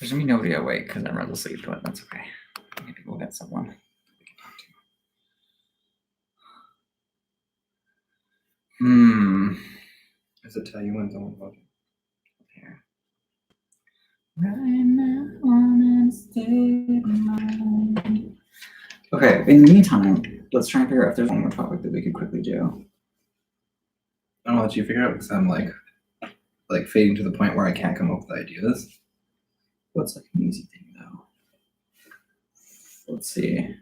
There's gonna be nobody awake because everyone's asleep, but that's okay. Maybe we'll get someone we can talk to. Does it tell you when someone's watching? Here. Right now, on a state of mind. Okay, in the meantime, let's try and figure out if there's one more topic that we could quickly do. I'll let you figure out because I'm like fading to the point where I can't come up with ideas. What's like an easy thing though? Let's see.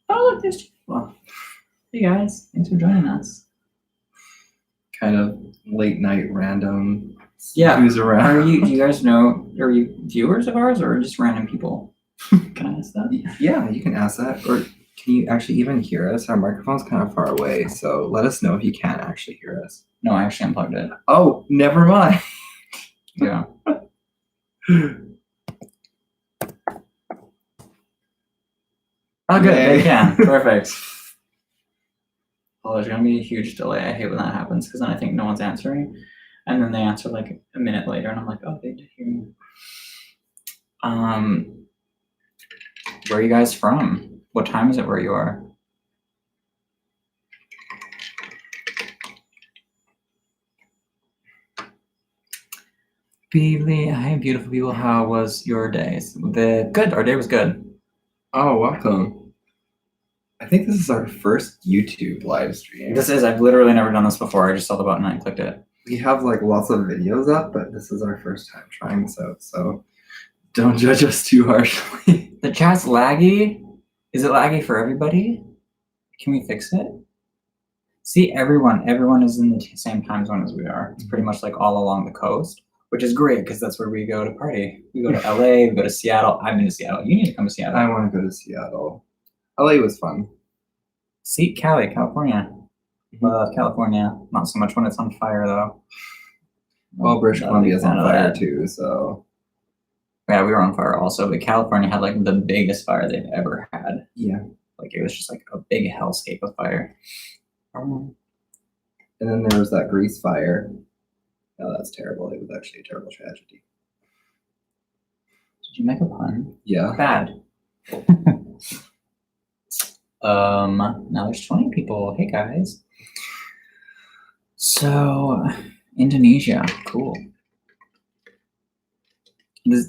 Oh, look, there's two people. Hey guys, thanks for joining us. Kind of late night random. Yeah. Who's around? Do you guys know? Are you viewers of ours or just random people? Can I ask that? Yeah, you can ask that. Or can you actually even hear us? Our microphone's kind of far away, so let us know if you can actually hear us. No, I actually unplugged it. Oh, never mind. Yeah. Oh, good. They can. Perfect. Oh, there's gonna be a huge delay. I hate when that happens because then I think no one's answering, and then they answer like a minute later, and I'm like, oh, they did hear me. Where are you guys from? What time is it where you are? Beely, hi, beautiful people. How was your day? Good. Our day was good. Oh, welcome. I think this is our first YouTube live stream. This is. I've literally never done this before. I just saw the button and I clicked it. We have like lots of videos up, but this is our first time trying this out, so don't judge us too harshly. The chat's laggy. Is it laggy for everybody? Can we fix it? See, everyone is in the same time zone as we are. It's pretty much like all along the coast, which is great because that's where we go to party. We go to LA, we go to Seattle. I've been to Seattle. You need to come to Seattle. I want to go to Seattle. LA was fun. See, California. California. Not so much when it's on fire, though. Well, British Columbia's on fire too, so. Yeah, we were on fire also, but California had like the biggest fire they've ever had. Yeah. Like it was just like a big hellscape of fire. And then there was that Grease fire. Oh, that's terrible. It was actually a terrible tragedy. Did you make a pun? Yeah. Bad. Now there's 20 people. Hey guys. So, Indonesia, cool.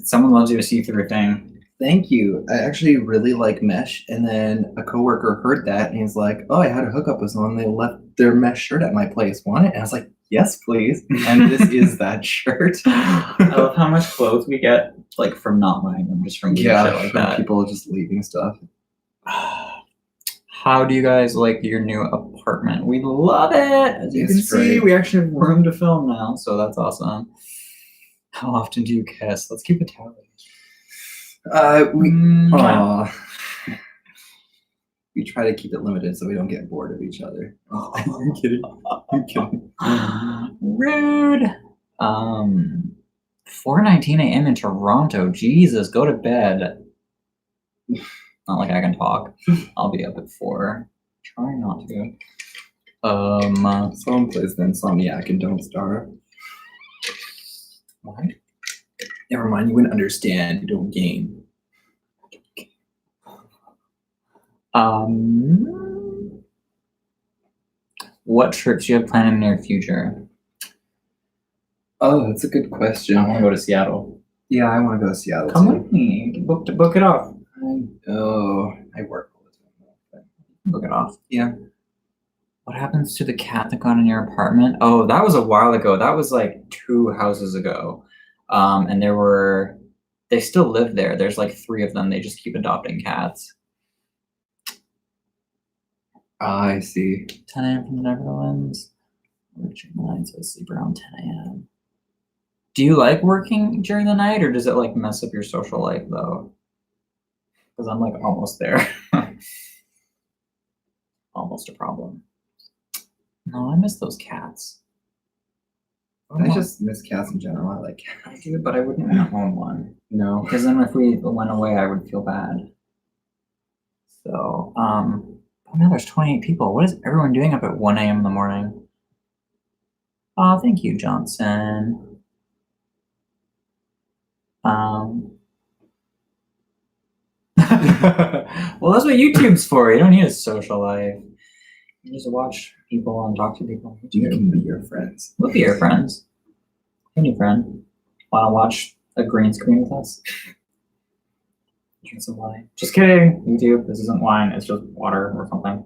Someone loves you to see through a thing. Thank you. I actually really like mesh, and then a coworker heard that and he's like, "Oh, I had a hookup with someone. They left their mesh shirt at my place. Want it?" And I was like, "Yes, please." And this is that shirt. I love how much clothes we get like from not buying them, just from shit like that. People just leaving stuff. How do you guys like your new apartment? We love it. As you can see, great. we actually have room to film now, so that's awesome. How often do you kiss? Let's keep a tally. We try to keep it limited so we don't get bored of each other. I'm kidding. I'm kidding. Rude. 4:19 a.m. in Toronto. Jesus, go to bed. Not like I can talk. I'll be up at 4. Try not to. Someone plays the Insomniac and Don't Starve. What? Never mind, you wouldn't understand. You don't game. What trips do you have planned in the near future? Oh, that's a good question. I want to go to Seattle. Yeah, I want to go to Seattle. Come with me. Book it off. I work all the time. Book it off. Yeah. What happens to the cat that got in your apartment? Oh, that was a while ago. That was like 2 houses ago. And they still live there. There's like 3 of them. They just keep adopting cats. I see. 10 a.m. from the Netherlands. Reaching the night, so I sleep around 10 a.m. Do you like working during the night, or does it like mess up your social life though? Because I'm like almost there. Almost a problem. No, I miss those cats. I just miss cats in general. I like cats. I do, but I wouldn't want to own one. No. Because then if we went away, I would feel bad. So, oh no, there's 28 people. What is everyone doing up at 1 a.m. in the morning? Oh, thank you, Johnson. Well, that's what YouTube's for. You don't need a social life. You just watch people and talk to people. You can be your friends. We'll be your friends. Any friend. Want to watch a green screen with us? Drink some wine. Just kidding. YouTube, this isn't wine. It's just water or something.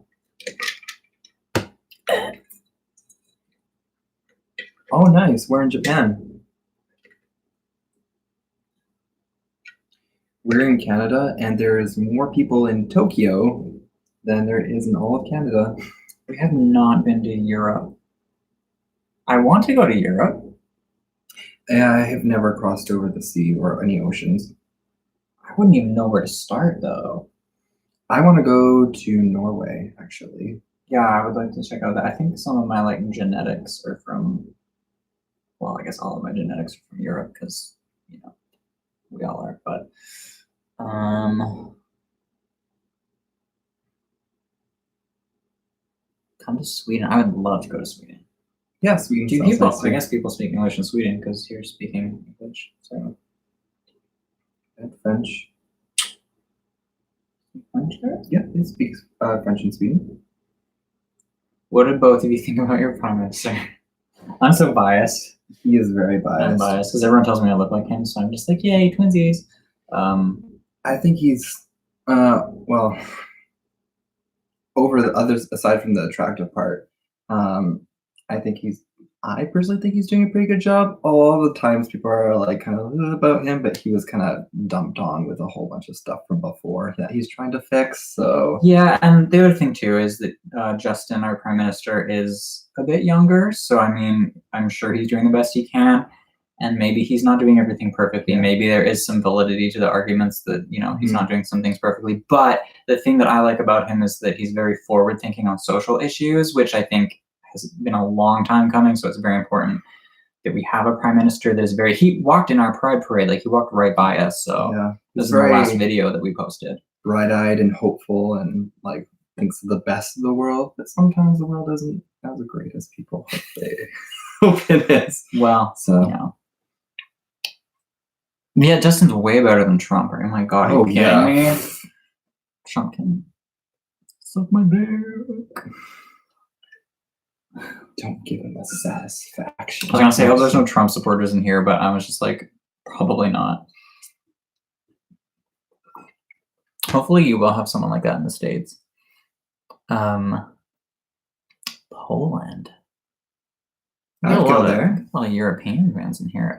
Oh, nice. We're in Japan. We're in Canada, and there's more people in Tokyo than there is in all of Canada. We have not been to Europe. I want to go to Europe. I have never crossed over the sea or any oceans. I wouldn't even know where to start, though. I want to go to Norway, actually. Yeah, I would like to check out that. I think some of my like genetics are from, well, I guess all of my genetics are from Europe because, you know, we all are, but come to Sweden. I would love to go to Sweden. Yeah, Sweden. Do sounds people? nice I too. guess people speak English in Sweden because you're speaking English. So And French. French there? Yeah, they speak French in Sweden. What did both of you think about your prime minister? I'm so biased. He is very biased. I'm biased because everyone tells me I look like him, so I'm just like, yay, twinsies. I think he's, well, over the others, aside from the attractive part, I personally think he's doing a pretty good job. All the times people are like kind of about him, but he was kind of dumped on with a whole bunch of stuff from before that he's trying to fix. So Yeah, and the other thing too is that Justin, our prime minister, is a bit younger. So I mean, I'm sure he's doing the best he can, and maybe he's not doing everything perfectly. Yeah. Maybe there is some validity to the arguments that he's not doing some things perfectly. But the thing that I like about him is that he's very forward thinking on social issues, which I think has been a long time coming. So it's very important that we have a prime minister that is very. He walked in our Pride parade, like he walked right by us. So yeah, this he's is the last very video that we posted. bright-eyed and hopeful, and like thinks of the best of the world. But sometimes the world isn't as great as people hope they hope it is. Well, So yeah, Justin's way better than Trump. Oh my god, are you kidding me? Trump can suck my dick. Don't give him a satisfaction. I was gonna say, I hope there's no Trump supporters in here, but I was just like, probably not. Hopefully you will have someone like that in the States. Poland. I'd go there. A lot of European fans in here.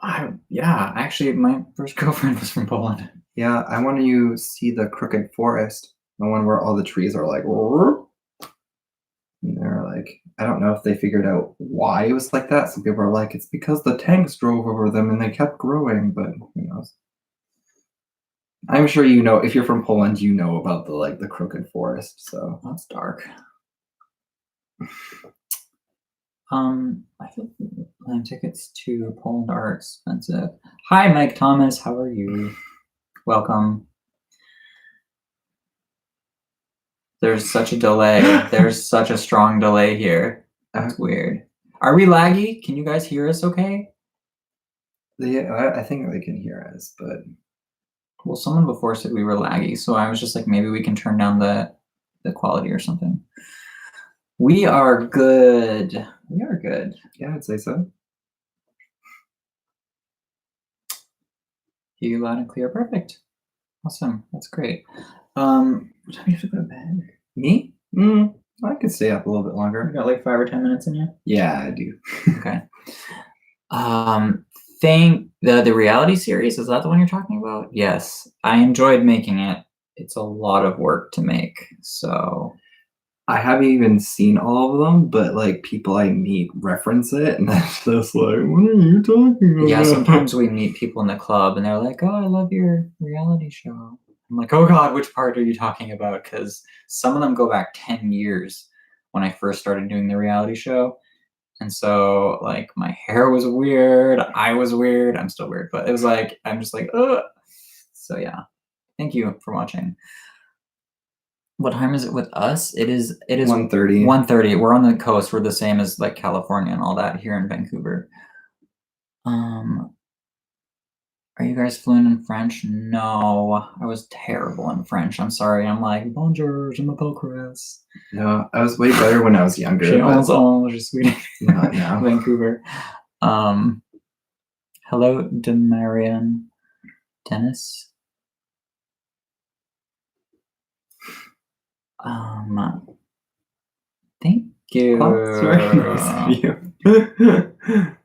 Actually, my first girlfriend was from Poland. Yeah, I want to see the Crooked Forest, the one where all the trees are like, and they're like, I don't know if they figured out why it was like that. Some people are like, it's because the tanks drove over them and they kept growing, but who knows? I'm sure you know, if you're from Poland, you know about the Crooked Forest. So that's dark. I think plane tickets to Poland are expensive. Hi, Mike Thomas. How are you? Welcome. There's such a delay. There's such a strong delay here. That's weird. Are we laggy? Can you guys hear us okay? I think they can hear us, but well, someone before said we were laggy, so I was just like, maybe we can turn down the quality or something. We are good. We are good. Yeah, I'd say so. Hear you loud and clear. Perfect. Awesome. That's great. What time do you have to go to bed? Me? I could stay up a little bit longer. You got like 5 or 10 minutes in you? Yeah, I do. Okay. The reality series, is that the one you're talking about? Yes. I enjoyed making it. It's a lot of work to make. So I haven't even seen all of them, but like people I meet reference it, and that's just like, what are you talking about? Yeah, sometimes we meet people in the club and they're like, oh, I love your reality show. I'm like, oh God, which part are you talking about? Because some of them go back 10 years when I first started doing the reality show. And so like my hair was weird, I was weird, I'm still weird, but it was like, I'm just like, ugh. So yeah, thank you for watching. What time is it with us? It is 1:30. 1:30. We're on the coast. We're the same as like California and all that here in Vancouver. you guys fluent in French? No, I was terrible in French. I'm sorry. I'm like, bonjour, je m'appelle Chris. No, I was way better when I was younger. Je but suis sweet. not now. Vancouver. Hello, Demarian. Dennis. Thank you. That's very nice of you.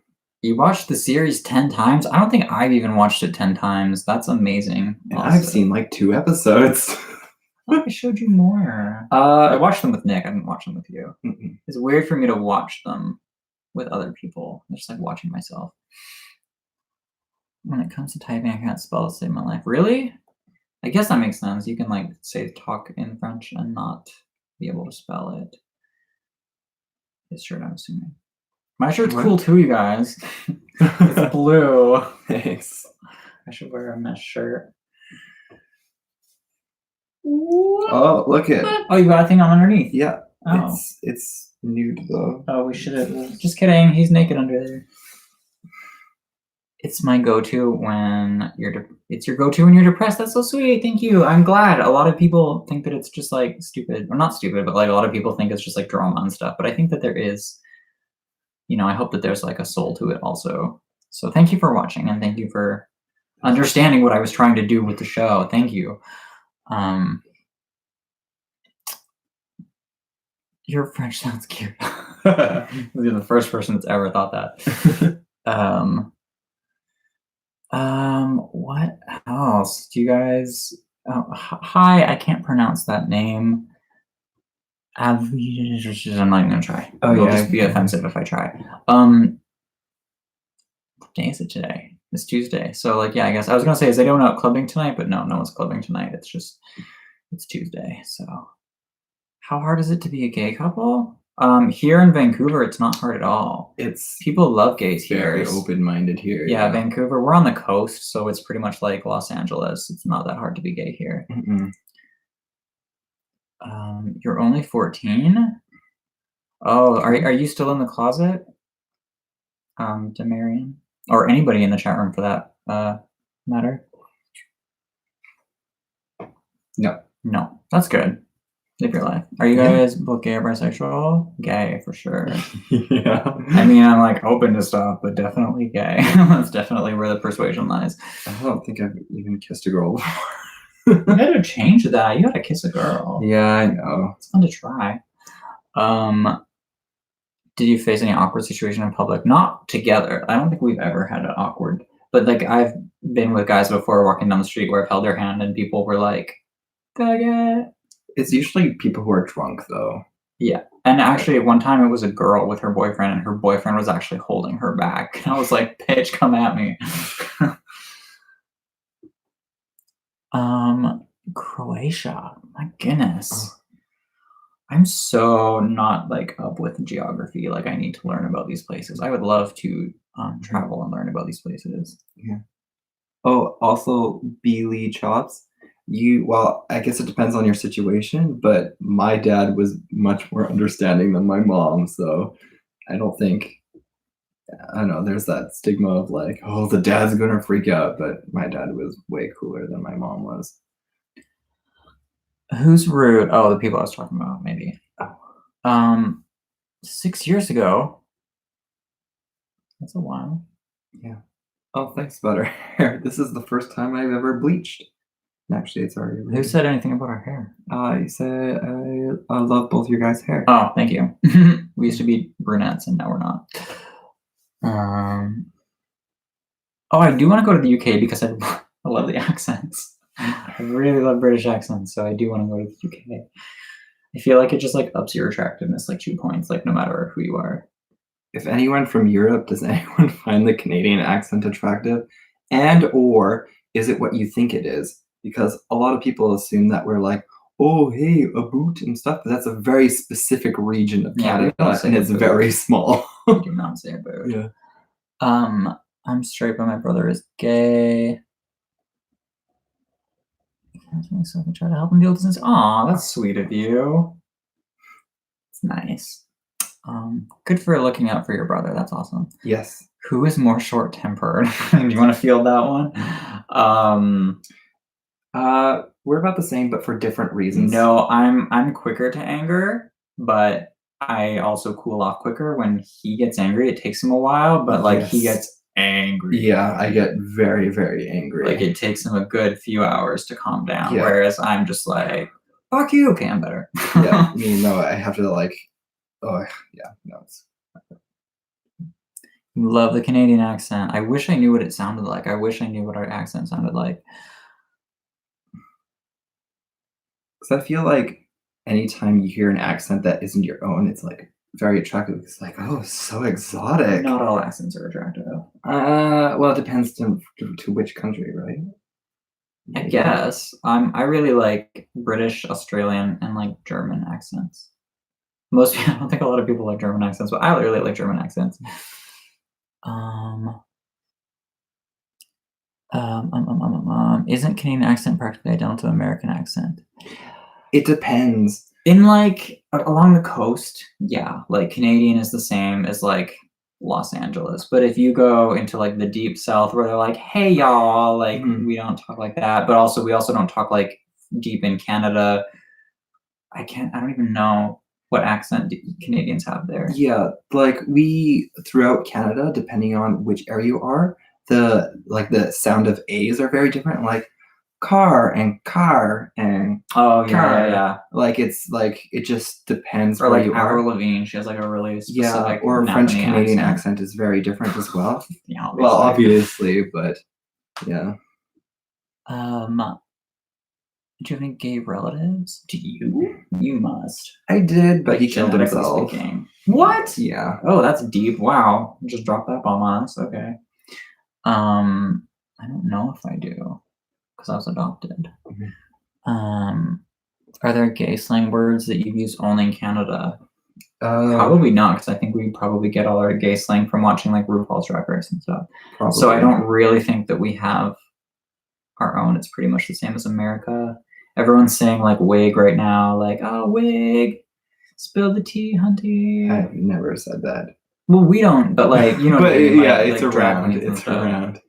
You watched the series 10 times? I don't think I've even watched it 10 times. That's amazing. And I've seen like 2 episodes. I thought I showed you more. I watched them with Nick. I didn't watch them with you. Mm-mm. It's weird for me to watch them with other people. I'm just like watching myself. When it comes to typing, I can't spell to save my life. Really? I guess that makes sense. You can like say talk in French and not be able to spell it. His shirt, I'm assuming. My shirt's cool too, you guys. It's blue. Thanks. I should wear a mesh shirt. Oh, look at it. Oh, you got a thing on underneath. Yeah. Oh. It's nude though. Oh, we should have. Just kidding. He's naked under there. It's my go-to when you're. It's your go-to when you're depressed. That's so sweet. Thank you. I'm glad. A lot of people think that it's just like stupid, or not stupid, but like a lot of people think it's just like drama and stuff. But I think that there is. You know, I hope that there's like a soul to it also. So thank you for watching, and thank you for understanding what I was trying to do with the show. Thank you. Your French sounds cute. You're the first person that's ever thought that. What else? Do you guys? Hi, I can't pronounce that name. I'm not even gonna try. Oh, It'll yeah. just be offensive if I try. What day is it today? It's Tuesday. So like, yeah, I guess I was gonna say, is anyone out clubbing tonight? But no one's clubbing tonight. It's Tuesday. So how hard is it to be a gay couple? Here in Vancouver, it's not hard at all. People love gays here. Very open-minded here. Yeah, Vancouver. We're on the coast, so it's pretty much like Los Angeles. It's not that hard to be gay here. Mm-mm. You're only 14? Oh, are you still in the closet? Demarian? Or anybody in the chat room for that matter? No. That's good. Live your life. Are you guys both gay or bisexual? Gay, for sure. Yeah. I mean, I'm like open to stuff, but definitely gay. That's definitely where the persuasion lies. I don't think I've even kissed a girl before. You gotta change that. You gotta kiss a girl. Yeah, I know. It's fun to try. Did you face any awkward situation in public? Not together. I don't think we've ever had an awkward, but like I've been with guys before walking down the street where I've held their hand and people were like, "Faggot." It's usually people who are drunk though. Yeah. And actually at one time it was a girl with her boyfriend and her boyfriend was actually holding her back. And I was like, "Bitch, come at me." Croatia. My goodness. I'm so not like up with geography. Like I need to learn about these places. I would love to travel and learn about these places. Yeah. Oh, also Beely Chops. Well, I guess it depends on your situation, but my dad was much more understanding than my mom, so I don't know, there's that stigma of like, oh, the dad's gonna freak out, but my dad was way cooler than my mom was. Who's rude? Oh, the people I was talking about, maybe. 6 years ago. That's a while. Yeah. Oh, thanks about her hair. This is the first time I've ever bleached. Actually, it's already. Who said anything about our hair? You said I love both your guys' hair. Oh, thank you. We used to be brunettes and now we're not. I do want to go to the UK because I love the accents. I really love British accents, so I do want to go to the UK. I feel like it just like ups your attractiveness like 2 points, like no matter who you are. If anyone from Europe, does anyone find the Canadian accent attractive? And or is it what you think it is? Because a lot of people assume that we're like, oh, hey, a boot and stuff, but that's a very specific region of Canada, and it's very small. We do not say a boot. Yeah. I'm straight, but my brother is gay. So I can try to help him deal with this. Aw, that's sweet of you. It's nice. Good for looking out for your brother. That's awesome. Yes. Who is more short-tempered? Do you want to field that one? We're about the same, but for different reasons. No, I'm quicker to anger, but I also cool off quicker. When he gets angry, it takes him a while, but like he Yes. gets angry. Yeah, I get very, very angry. Like it takes him a good few hours to calm down. Yeah. Whereas I'm just like, fuck you, okay, I'm better. Yeah, I have to like, oh yeah, no, it's Love the Canadian accent. I wish I knew what it sounded like. I wish I knew what our accent sounded like. because I feel like anytime you hear an accent that isn't your own, it's like very attractive. It's like, oh, so exotic. Not all accents are attractive. Well, it depends to which country, right? I guess. I really like British, Australian, and like German accents. Most people, I don't think a lot of people like German accents, but I really like German accents. Isn't Canadian accent practically identical to American accent? It depends. In like along the coast, yeah, like Canadian is the same as like Los Angeles. But if you go into like the deep south where they're like, hey y'all, like we don't talk like that. But also we also don't talk like deep in Canada. I don't even know what accent Canadians have there. Yeah, like we throughout Canada, depending on which area you are, the sound of A's are very different. Like car and Oh car. yeah. Like it's like it just depends Or where like you Avril are. Lavigne, she has like a really Yeah, specific or French Napanee Canadian accent is very different as well. Yeah, obviously. Well, obviously, but yeah. Do you have any gay relatives? Do you? You must. I did, but Like, he killed genetically himself. speaking. What? Yeah. Oh, that's deep. Wow. Just drop that bomb on us. Okay. I don't know if I do, because I was adopted. Are there gay slang words that you use only in Canada? Probably not, because I think we probably get all our gay slang from watching like RuPaul's Drag Race and stuff. Probably. So I don't really think that we have our own. It's pretty much the same as America. Everyone's saying like wig right now, like, oh, wig, spill the tea, hunty. I've never said that. Well, we don't, but like, you know, but what I mean? yeah, like, it's like drag around. queens and It's stuff. around.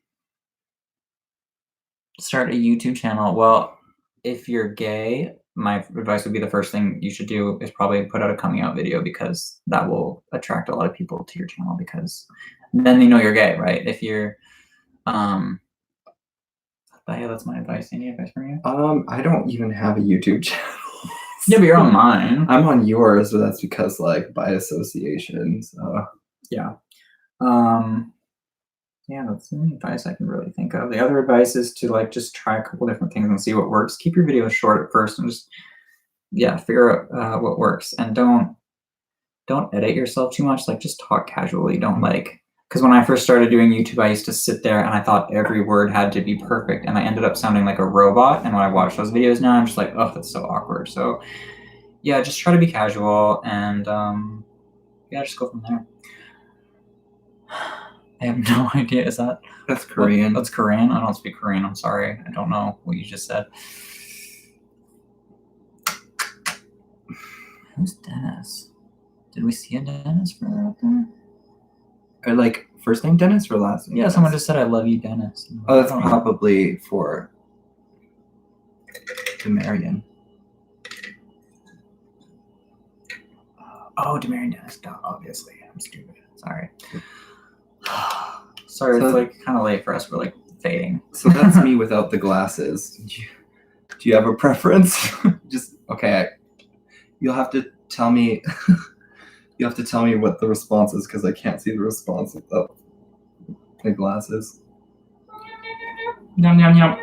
Start a YouTube channel. Well, if you're gay, my advice would be the first thing you should do is probably put out a coming out video, because that will attract a lot of people to your channel, because then they know you're gay, right? If you're, yeah, that's my advice. Any advice from you? I don't even have a YouTube channel. Yeah, but you're on mine. I'm on yours, but that's because like by association. So yeah. Yeah, that's the only advice I can really think of. The other advice is to like just try a couple different things and see what works. Keep your videos short at first and just figure out what works, and don't edit yourself too much. Like just talk casually. Don't like, because when I first started doing YouTube, I used to sit there and I thought every word had to be perfect, and I ended up sounding like a robot. And when I watch those videos now, I'm just like, oh, that's so awkward. So yeah, just try to be casual, and just go from there. I have no idea. Is that? That's Korean. That's Korean? I don't speak Korean. I'm sorry. I don't know what you just said. Who's Dennis? Did we see a Dennis for out there? Or like first name Dennis or last name? Yeah, Dennis? someone just said I love you, Dennis. Oh, that's probably for Demarion. Oh, Demarion Dennis. Obviously. I'm stupid. Sorry. Sorry, So it's like kind of late for us. We're like fading. So that's me without the glasses. Do you have a preference? Just okay. You'll have to tell me. You have to tell me what the response is, because I can't see the response without the glasses. Yum yum yum.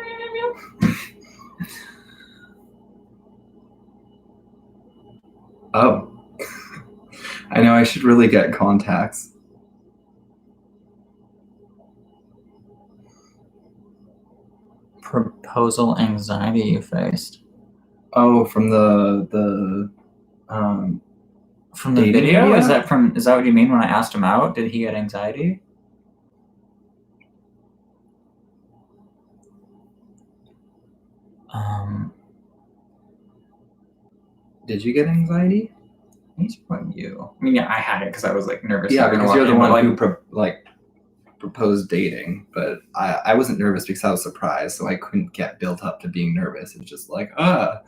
Oh. I know I should really get contacts. Proposal anxiety you faced. Oh, from the from the dating video? video? Is that what you mean when I asked him out? Did he get anxiety? Did you get anxiety? He's from you. I mean, yeah, I had it because I was like nervous. Yeah, because you're the one who proposed dating, but I wasn't nervous because I was surprised, so I couldn't get built up to being nervous. It's just like, But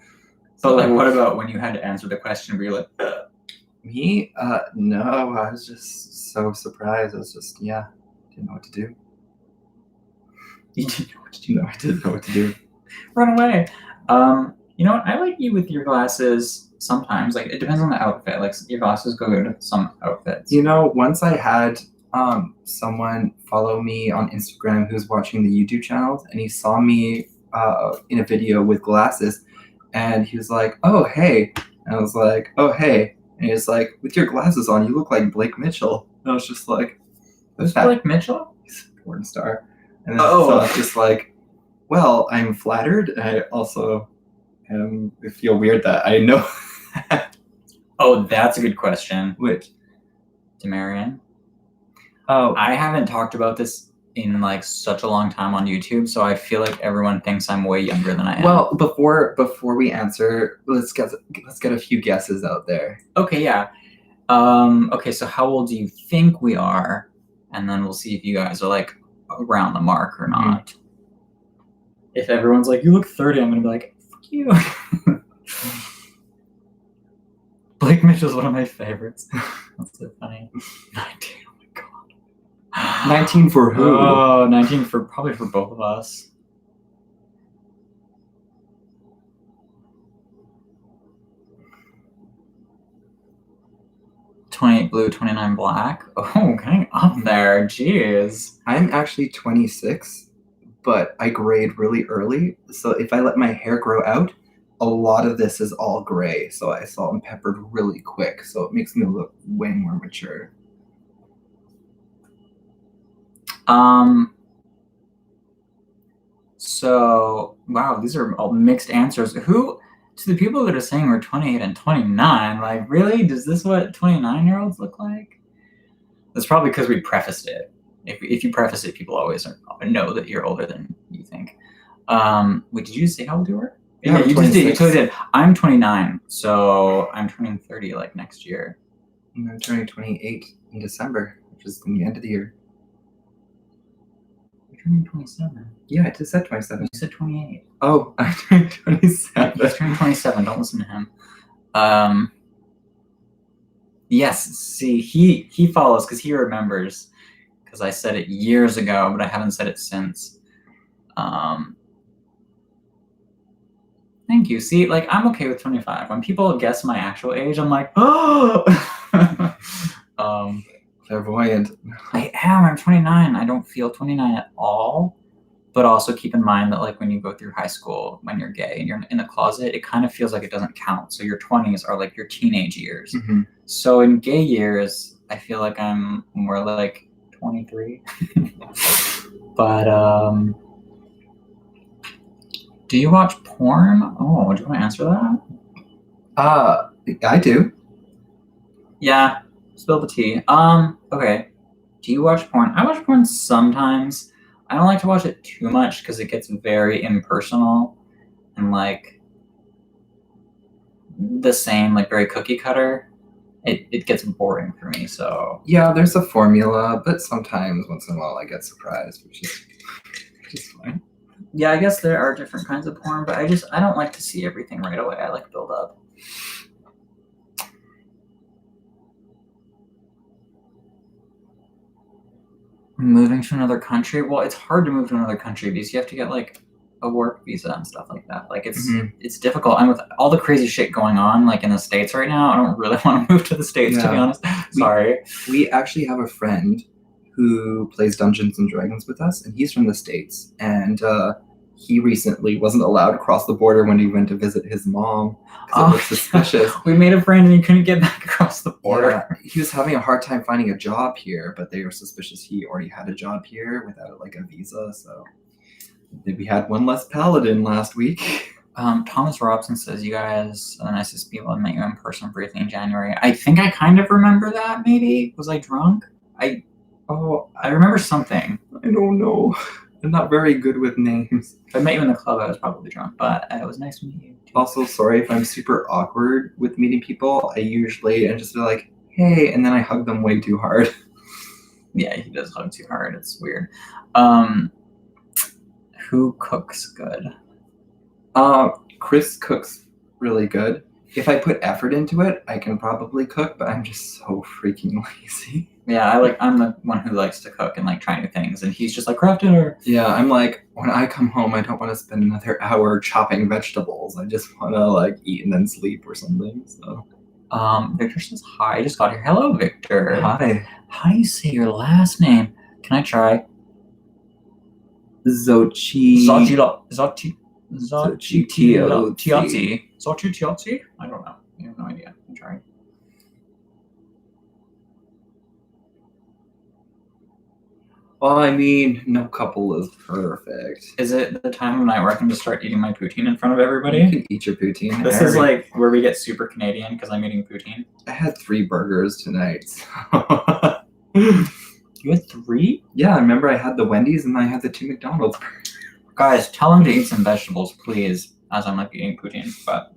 like, what about when you had to answer the question where you're like, Me? No, I was just so surprised. I was just, didn't know what to do. you didn't know what to do? No, I didn't know what to do. Run away. You know what? I like you with your glasses sometimes. Like, it depends on the outfit. Like, your glasses go good with some outfits. You know, once I had someone follow me on Instagram who's watching the YouTube channels, and he saw me in a video with glasses, and he was like, "Oh, hey." And I was like, "Oh, hey." And he was like, "With your glasses on, you look like Blake Mitchell." And I was just like, Who's Blake Mitchell? He's a porn star. And then so I was just like, well, I'm flattered. I also feel weird that I know that. Oh, that's a good question. Which? Demarion? Oh. I haven't talked about this in like such a long time on YouTube, so I feel like everyone thinks I'm way younger than I am. Well, before we answer, let's get a few guesses out there. Okay, yeah. Okay, so how old do you think we are? And then we'll see if you guys are like around the mark or not. Mm-hmm. If everyone's like, you look 30, I'm gonna be like, fuck you. Blake Mitchell's one of my favorites. That's so funny. 19, oh my god. 19 for who? Oh, 19 for probably for both of us. 28 blue, 29 black. Oh, getting up there. Jeez. I'm actually 26, but I grayed really early. So if I let my hair grow out, a lot of this is all gray. So I salt and peppered really quick. So it makes me look way more mature. So, wow, these are all mixed answers. To the people that are saying we're 28 and 29, like, really? Does this what 29-year-olds look like? That's probably because we prefaced it. If you preface it, people always know that you're older than you think. Wait, did you say how old you were? Yeah, you just did. You totally did. I'm 29, so I'm turning 30 like next year. And I'm turning 28 in December, which is the end of the year. You're turning 27. Yeah, I just said 27. You said 28. Oh, I'm turning 27. He's turning 27. Don't listen to him. Yes, see, he follows because he remembers. Because I said it years ago, but I haven't said it since. Thank you. See, like, I'm okay with 25. When people guess my actual age, I'm like, oh! Clairvoyant. I am. I'm 29. I don't feel 29 at all. But also keep in mind that, like, when you go through high school, when you're gay and you're in the closet, it kind of feels like it doesn't count. So your 20s are, like, your teenage years. Mm-hmm. So in gay years, I feel like I'm more like 23. But, do you watch porn? Oh, do you want to answer that? I do. Yeah, spill the tea. Okay. Do you watch porn? I watch porn sometimes. I don't like to watch it too much because it gets very impersonal and like the same, like very cookie cutter. It gets boring for me, so. Yeah, there's a formula, but sometimes once in a while I get surprised, which is fine. Yeah, I guess there are different kinds of porn, but I don't like to see everything right away. I like build up. Moving to another country? Well, it's hard to move to another country because you have to get like a work visa and stuff like that. Like it's difficult. And with all the crazy shit going on like in the States right now, I don't really want to move to the States, to be honest. Sorry. We actually have a friend who plays Dungeons and Dragons with us, and he's from the States, and he recently wasn't allowed to cross the border when he went to visit his mom because it was suspicious. We made a friend and he couldn't get back across the border. Yeah, he was having a hard time finding a job here, but they were suspicious he already had a job here without like a visa, so we had one less paladin last week. Thomas Robson says you guys are the nicest people. I met you in person briefly in January. I think I kind of remember that, maybe. Was I drunk? I remember something. I don't know. I'm not very good with names. If I met you in the club, I was probably drunk, but it was nice to meet you. Also, sorry if I'm super awkward with meeting people. I usually just be like, hey, and then I hug them way too hard. Yeah, he does hug too hard. It's weird. Who cooks good? Chris cooks really good. If I put effort into it, I can probably cook, but I'm just so freaking lazy. Yeah, I'm the one who likes to cook and like try new things, and he's just like craft dinner. Yeah, I'm like, when I come home, I don't want to spend another hour chopping vegetables. I just want to like eat and then sleep or something. So, Victor says hi. I just got here. Hello, Victor. hi, How do you say your last name? Can I try? Zochi. Zochi Zochi Tiozzi? I don't know. I have no idea. I'm trying. Well, I mean, no couple is perfect. Is it the time of night where I can just start eaing my poutine in front of everybody? You can eat your poutine. This is like where we get super Canadian because I'm eating poutine. I had 3 burgers tonight. You had 3? Yeah, remember I had the Wendy's and I had the 2 McDonald's burgers. Guys, tell him to eat some vegetables, please, as I'm like eating poutine. But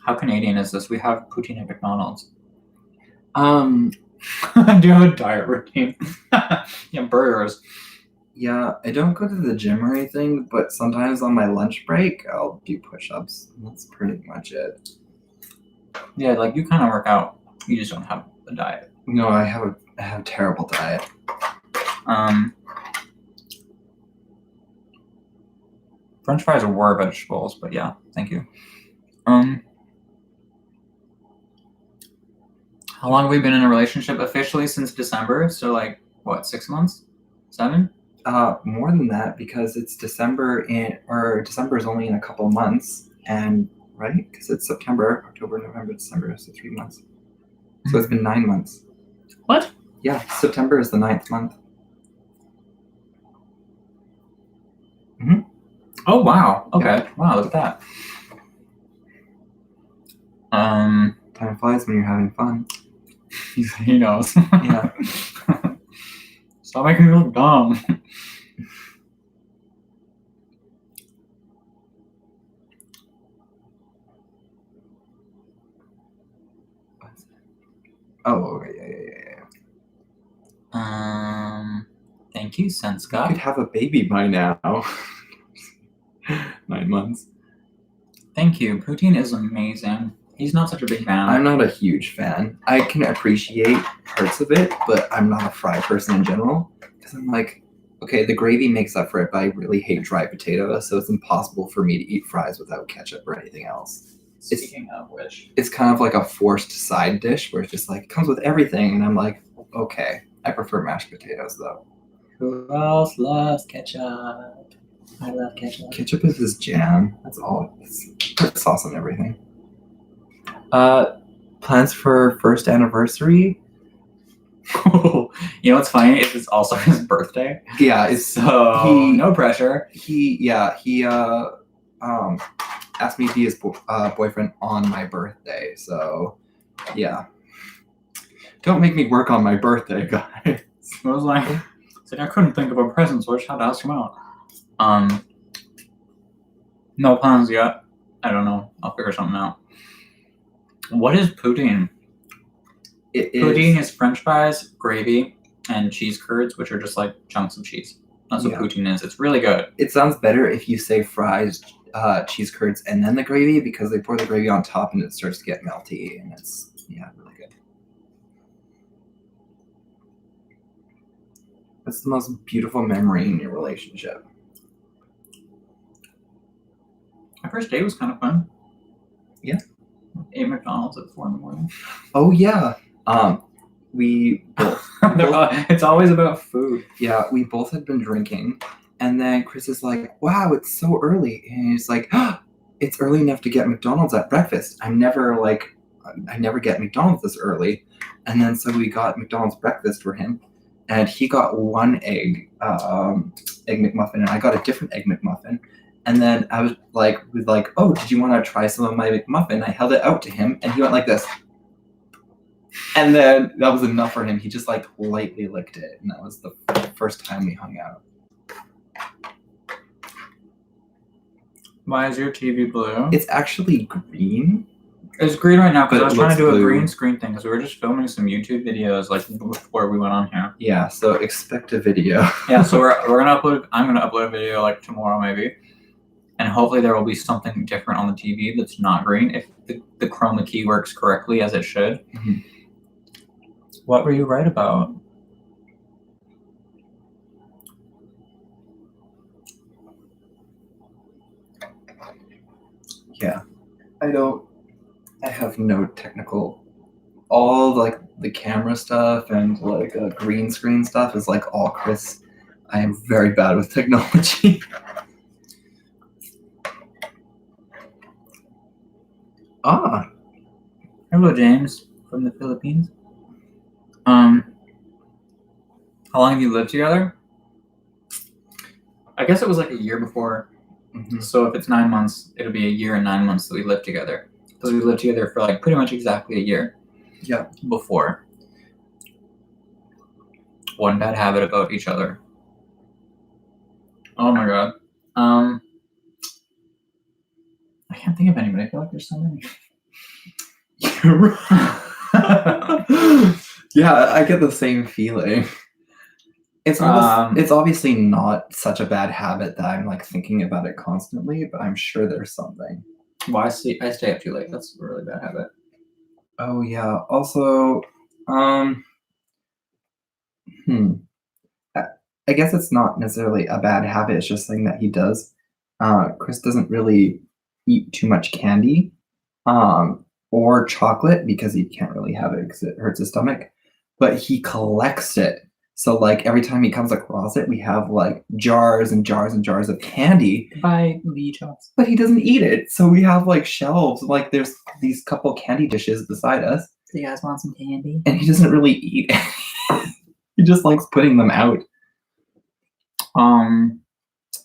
how Canadian is this? We have poutine at McDonald's. Do you have a diet routine? Yeah, burgers. Yeah, I don't go to the gym or anything, but sometimes on my lunch break, I'll do push-ups. That's pretty much it. Yeah, like you kind of work out. You just don't have a diet. No, I have a terrible diet. French fries were vegetables, but yeah, thank you. How long have we been in a relationship? Officially since December, so like what, 6 months? 7? More than that, because it's December December is only in a couple months, and right? Because it's September, October, November, December, so 3 months. So it's been 9 months. What? Yeah, September is the 9th month. Oh wow. Okay. Yeah. Wow, look at that. Time flies when you're having fun. He knows. Yeah. Stop making me look dumb. Oh, yeah. Thank you, You Senska. could have a baby by now. 9 months. Thank you. Poutine is amazing. He's not such a big fan. I'm not a huge fan. I can appreciate parts of it, but I'm not a fry person in general. Because I'm like, okay, the gravy makes up for it, but I really hate dry potatoes, so it's impossible for me to eat fries without ketchup or anything else. Speaking of which, It's kind of like a forced side dish where it's just like, it comes with everything, and I'm like, okay. I prefer mashed potatoes, though. who else loves ketchup? I love ketchup. Ketchup is his jam. That's all. It's sauce on everything. Plans for first anniversary? You know what's funny? It's also his birthday. Yeah, it's So no pressure. He asked me to be his boyfriend on my birthday. So yeah, don't make me work on my birthday, guys. It was like, I couldn't think of a present, so I just had to ask him out. No plans yet. I don't know. I'll figure something out. What is poutine? Poutine is French fries, gravy, and cheese curds, which are just like chunks of cheese. That's what poutine is. It's really good. It sounds better if you say fries, cheese curds, and then the gravy, because they pour the gravy on top and it starts to get melty, and it's really good. What's the most beautiful memory in your relationship? My first date was kind of fun. Yeah. Ate McDonald's at 4 a.m. Oh yeah. We both. It's always about food. Yeah, we both had been drinking, and then Chris is like, "Wow, it's so early," and he's like, oh, "It's early enough to get McDonald's at breakfast. I never get McDonald's this early," and then so we got McDonald's breakfast for him, and he got 1 egg McMuffin, and I got a different egg McMuffin. And then I was like, "Oh, did you want to try some of my McMuffin?" I held it out to him, and he went like this. And then that was enough for him. He just like lightly licked it, and that was the first time we hung out. Why is your TV blue? It's actually green. It's green right now because But I was it trying to looks do a blue. green screen thing because we were just filming some YouTube videos like before we went on here. Yeah, so expect a video. Yeah, so we're gonna upload. I'm gonna upload a video like tomorrow maybe, and hopefully there will be something different on the TV that's not green if the chroma key works correctly as it should. Mhm. What were you right about? Yeah, I have no technical. All like the camera stuff and like green screen stuff is like all Chris. I am very bad with technology. Ah, Hello, James from the Philippines. How long have you lived together? I guess it was like a year before. mhm. So if it's 9 months, it'll be a year and 9 months that we lived together. Because we lived together for like pretty much exactly a year. Yeah. Before. One bad habit about each other. Oh my god. I can't think of anybody. I feel like there's so many. Yeah, I get the same feeling. It's obviously not such a bad habit that I'm like thinking about it constantly, but I'm sure there's something. Well, I stay up too late. That's a really bad habit. Oh yeah. Also, I guess it's not necessarily a bad habit. It's just something that he does. Chris doesn't really eat too much candy, or chocolate because he can't really have it because it hurts his stomach. But he collects it. So like every time he comes across it, we have like jars and jars and jars of candy. Goodbye, Lee Chops. But he doesn't eat it. So we have like shelves. Like there's these couple candy dishes beside us. Do you guys want some candy? And he doesn't really eat it. He just likes putting them out.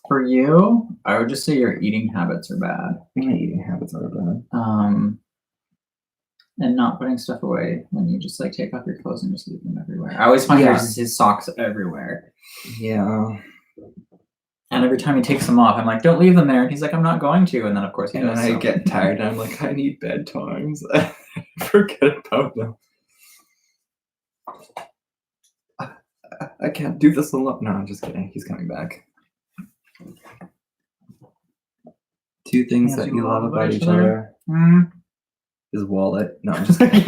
For you, I would just say your eating habits are bad. My eating habits are bad. And not putting stuff away when you just like take off your clothes and just leave them everywhere. I always find there's his socks everywhere. Yeah. And every time he takes them off, I'm like, don't leave them there. And he's like, I'm not going to. And then of course he And does. then I get tired and I'm like, I need bedtimes. Forget about them. I can't do this alone. No, I'm just kidding. He's coming back. Two things that you love about each other. His wallet. No, I'm just kidding.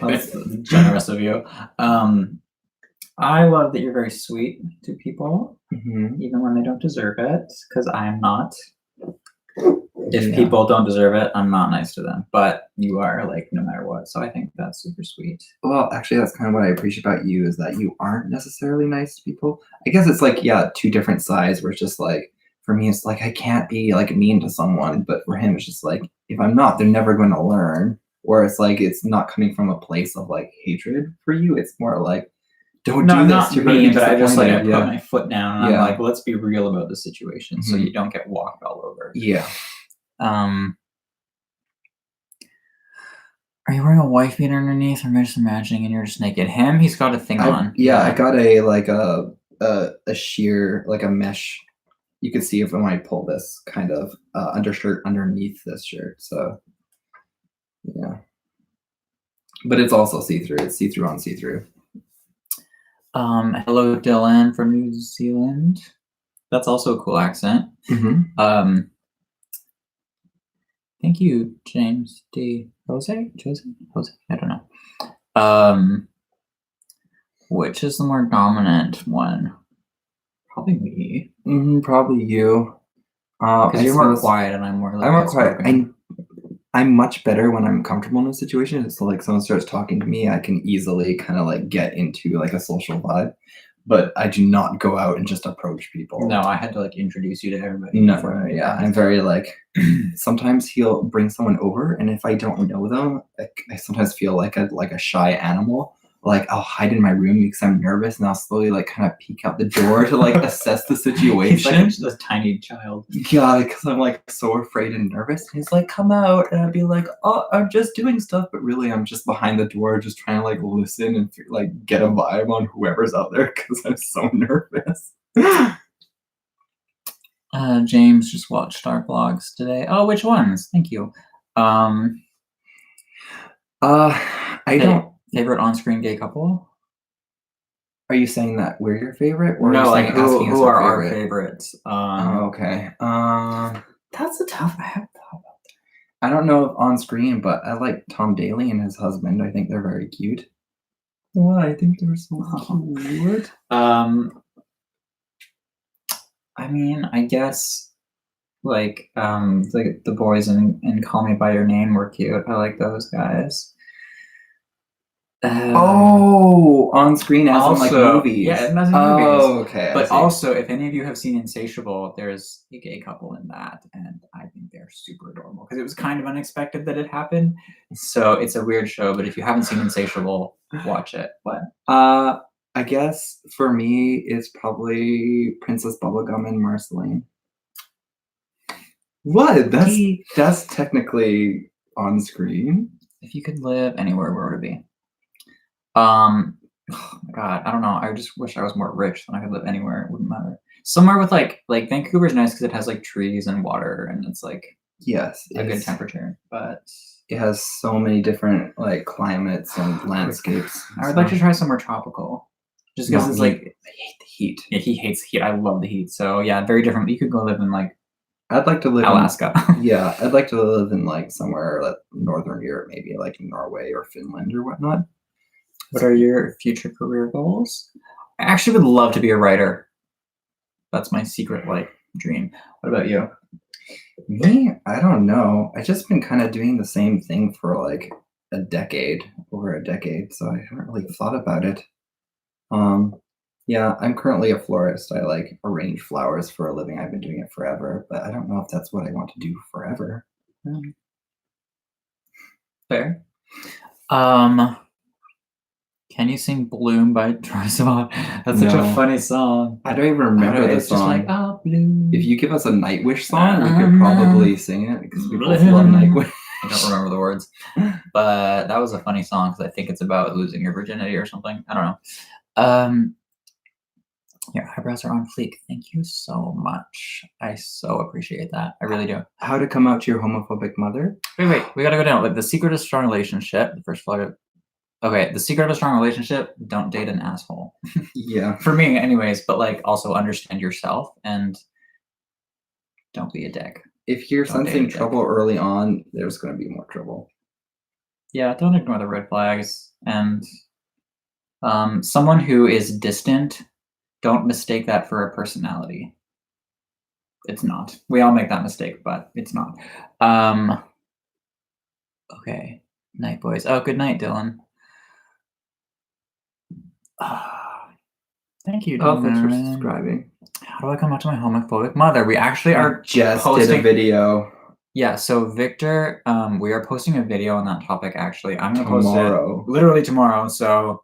That's generous of you. I love that you're very sweet to people, even when they don't deserve it, because I'm not. If people don't deserve it, I'm not nice to them. But you are, like, no matter what. So I think that's super sweet. Well, actually, that's kind of what I appreciate about you is that you aren't necessarily nice to people. I guess it's like, yeah, two different sides where it's just like, for me, it's like I can't be like mean to someone, but for him, it's just like if I'm not, they're never going to learn. Or it's like it's not coming from a place of like hatred for you. It's more like don't do this. Not You're mean, but I just like disappointed. I put my foot down and I'm like, let's be real about the situation so Mhm. you don't get walked all over. Yeah. Are you wearing a wife beater underneath, or am I just imagining and you're just naked? Him, he's got a thing on. Yeah, I got a like a sheer like a mesh. You can see if when I pull this kind of undershirt underneath this shirt. So yeah, but it's also see-through. It's see-through on see-through. Hello, Dylan from New Zealand. That's also a cool accent. Thank you, James D. Jose? I don't know. Which is the more dominant one? Probably me. Probably you. Because you're more quiet and I'm more like. I'm more quiet. I'm much better when I'm comfortable in a situation. So like someone starts talking to me, I can easily kind of like get into like a social vibe. But I do not go out and just approach people. No, I had to like introduce you to everybody. No, yeah. I'm very like sometimes he'll bring someone over and if I don't know them, I sometimes feel like a shy animal. Like I'll hide in my room because I'm nervous and I'll slowly like kind of peek out the door to like assess the situation. He's like a tiny child. Yeah, because I'm like so afraid and nervous. And he's like, come out. And I'd be like, oh, I'm just doing stuff. But really, I'm just behind the door just trying to like listen and like get a vibe on whoever's out there because I'm so nervous. James just watched our vlogs today. Oh, which ones? Thank you. I don't. Favorite on-screen gay couple? Are you saying that we're your favorite, or are No, you like saying asking us who are our favorite? favorites? Oh, okay. That's a tough. I don't know if on screen, but I like Tom Daly and his husband. I think they're very cute. Well, I think they're so Cute. I mean, I guess like the boys in Call Me by Your Name were cute. I like those guys. Oh, on screen as in like Also, movies. yeah, as in movies. Oh, okay. I But see. also, if any of you have seen Insatiable, there's a gay couple in that, and I think they're super adorable because it was kind of unexpected that it happened. So it's a weird show, but if you haven't seen Insatiable, watch it. What? I guess for me, it's probably Princess Bubblegum and Marceline. What? That's technically on screen. If you could live anywhere, where would it be? Oh my God, I don't know. I just wish I was more rich, then I could live anywhere. It wouldn't matter. Somewhere with like Vancouver's nice because it has like trees and water, and it's like Yes, a good temperature. But it has so many different like climates and landscapes. I would like to try somewhere tropical, just because Not it's me. like I hate the heat. yeah, he hates the heat. I love the heat. So yeah, very different. You could go live in like I'd like to live Alaska. Yeah, I'd like to live in like somewhere like Northern Europe, maybe like Norway or Finland or whatnot. What are your future career goals? I actually would love to be a writer. That's my secret like dream. What about you? Me? I don't know. I just been kind of doing the same thing for like over a decade, so I haven't really thought about it. Yeah, I'm currently a florist. I like arrange flowers for a living. I've been doing it forever, but I don't know if that's what I want to do forever. Fair. Can you sing "Bloom" by Troye Sivan? That's such a No. funny song. I don't even remember the It's just song. like, oh, bloom. If you give us a Nightwish song, we could probably sing it because we both love Nightwish. I don't remember the words, but that was a funny song because I think it's about losing your virginity or something. I don't know. Your eyebrows are on fleek. Thank you so much. I so appreciate that. I really do. How to come out to your homophobic mother? Wait. We gotta go down. Like the secret of strong relationship. The first flag. Okay, the secret of a strong relationship: don't date an asshole. Yeah. For me, anyways. But like, also understand yourself and don't be a dick. If you're Don't date a sensing dick. trouble early on, there's going to be more trouble. Yeah, don't ignore the red flags. And someone who is distant, don't mistake that for a personality. It's not. We all make that mistake, but it's not. Okay. Night, boys. Oh, good night, Dylan. Thank you, Dylan. Oh, thanks for subscribing. How do I come out to my homophobic mother? We actually are just posting did a video. Yeah, so Victor, we are posting a video on that topic actually. I'm gonna Tomorrow. post it literally tomorrow, so